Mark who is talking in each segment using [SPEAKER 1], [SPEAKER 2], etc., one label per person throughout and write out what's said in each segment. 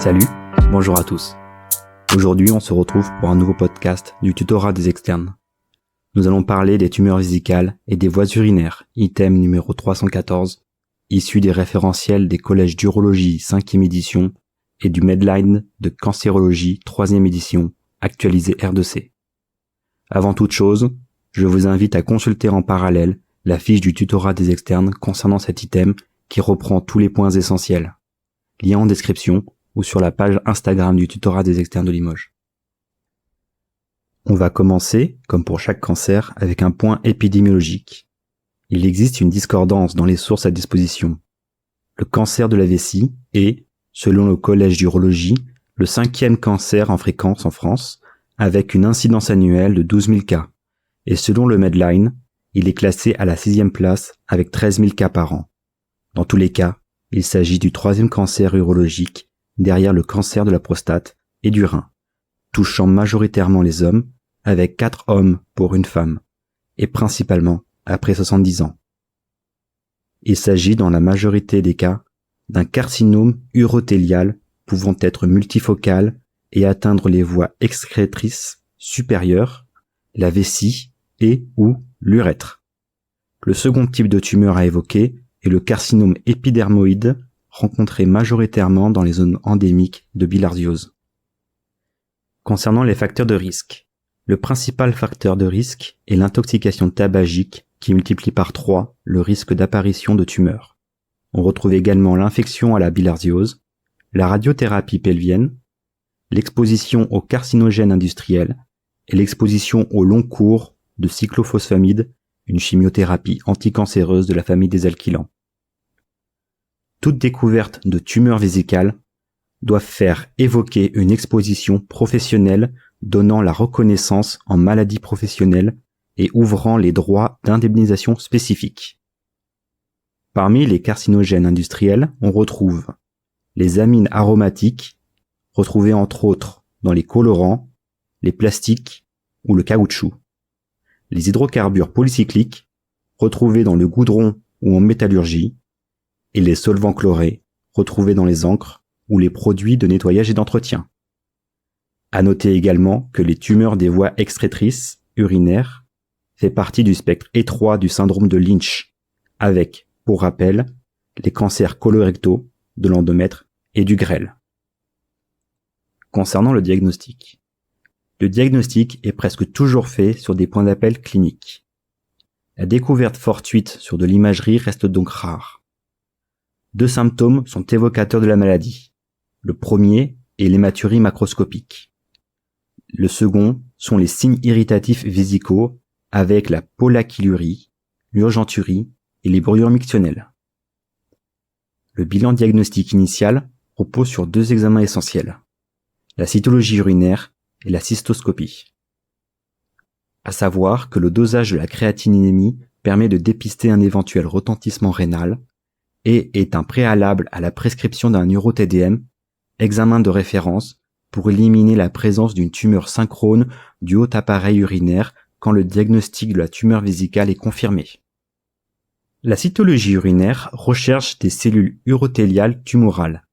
[SPEAKER 1] Salut, bonjour à tous. Aujourd'hui, on se retrouve pour un nouveau podcast du tutorat des externes. Nous allons parler des tumeurs vésicales et des voies urinaires, item numéro 314, issu des référentiels des collèges d'urologie 5e édition et du Medline de cancérologie 3e édition, actualisé R2C. Avant toute chose, je vous invite à consulter en parallèle la fiche du tutorat des externes concernant cet item qui reprend tous les points essentiels. Lien en description ou sur la page Instagram du tutorat des externes de Limoges. On va commencer, comme pour chaque cancer, avec un point épidémiologique. Il existe une discordance dans les sources à disposition. Le cancer de la vessie est, selon le collège d'urologie, le 5e cancer en fréquence en France, avec une incidence annuelle de 12 000 cas. Et selon le Medline, il est classé à la 6e place avec 13 000 cas par an. Dans tous les cas, il s'agit du 3e cancer urologique derrière le cancer de la prostate et du rein, touchant majoritairement les hommes, avec 4 hommes pour une femme, et principalement après 70 ans. Il s'agit dans la majorité des cas d'un carcinome urothélial pouvant être multifocal et atteindre les voies excrétrices supérieures, la vessie et ou l'urètre. Le second type de tumeur à évoquer est le carcinome épidermoïde, rencontré majoritairement dans les zones endémiques de bilharziose. Concernant les facteurs de risque, le principal facteur de risque est l'intoxication tabagique qui multiplie par 3 le risque d'apparition de tumeurs. On retrouve également l'infection à la bilharziose, la radiothérapie pelvienne, l'exposition aux carcinogènes industriels et l'exposition au long cours de cyclophosphamide, une chimiothérapie anticancéreuse de la famille des alkylants. Toute découverte de tumeurs vésicales doit faire évoquer une exposition professionnelle donnant la reconnaissance en maladie professionnelle et ouvrant les droits d'indemnisation spécifiques. Parmi les carcinogènes industriels, on retrouve les amines aromatiques, retrouvées entre autres dans les colorants, les plastiques ou le caoutchouc. Les hydrocarbures polycycliques, retrouvés dans le goudron ou en métallurgie, et les solvants chlorés, retrouvés dans les encres ou les produits de nettoyage et d'entretien. À noter également que les tumeurs des voies excrétrices, urinaires, fait partie du spectre étroit du syndrome de Lynch, avec, pour rappel, les cancers colorectaux, de l'endomètre et du grêle. Concernant le diagnostic est presque toujours fait sur des points d'appel cliniques. La découverte fortuite sur de l'imagerie reste donc rare. 2 symptômes sont évocateurs de la maladie. Le premier est l'hématurie macroscopique. Le second sont les signes irritatifs vésicaux avec la polachylurie, l'urgenturie et les brûlures mictionnelles. Le bilan diagnostique initial repose sur 2 examens essentiels, la cytologie urinaire et la cystoscopie. À savoir que le dosage de la créatininémie permet de dépister un éventuel retentissement rénal et est un préalable à la prescription d'un uro-TDM, examen de référence pour éliminer la présence d'une tumeur synchrone du haut appareil urinaire quand le diagnostic de la tumeur vésicale est confirmé. La cytologie urinaire recherche des cellules urothéliales tumorales.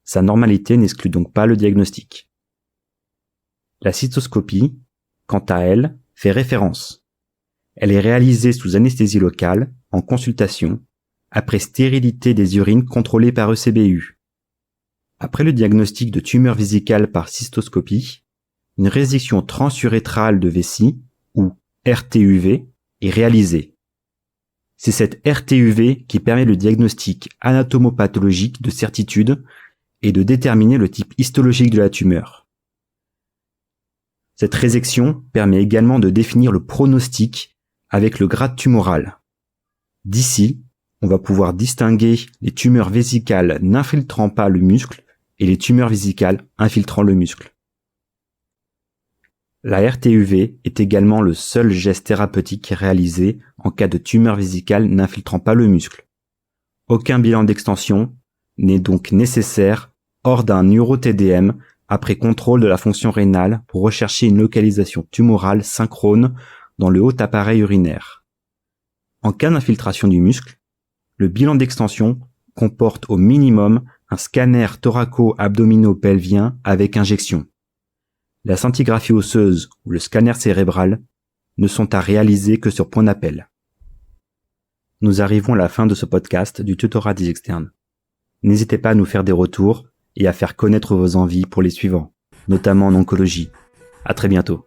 [SPEAKER 1] Sa normalité n'exclut donc pas le diagnostic. La cystoscopie, quant à elle, fait référence. Elle est réalisée sous anesthésie locale, en consultation, après stérilité des urines contrôlées par ECBU. Après le diagnostic de tumeur vésicale par cystoscopie, une résection transurétrale de vessie, ou RTUV, est réalisée. C'est cette RTUV qui permet le diagnostic anatomopathologique de certitude et de déterminer le type histologique de la tumeur. Cette résection permet également de définir le pronostic avec le grade tumoral. D'ici, on va pouvoir distinguer les tumeurs vésicales n'infiltrant pas le muscle et les tumeurs vésicales infiltrant le muscle. La RTUV est également le seul geste thérapeutique réalisé en cas de tumeur vésicale n'infiltrant pas le muscle. Aucun bilan d'extension n'est donc nécessaire hors d'un uro-TDM après contrôle de la fonction rénale pour rechercher une localisation tumorale synchrone dans le haut appareil urinaire. En cas d'infiltration du muscle, le bilan d'extension comporte au minimum un scanner thoraco-abdominopelvien avec injection. La scintigraphie osseuse ou le scanner cérébral ne sont à réaliser que sur point d'appel. Nous arrivons à la fin de ce podcast du tutorat des externes. N'hésitez pas à nous faire des retours et à faire connaître vos envies pour les suivants, notamment en oncologie. À très bientôt.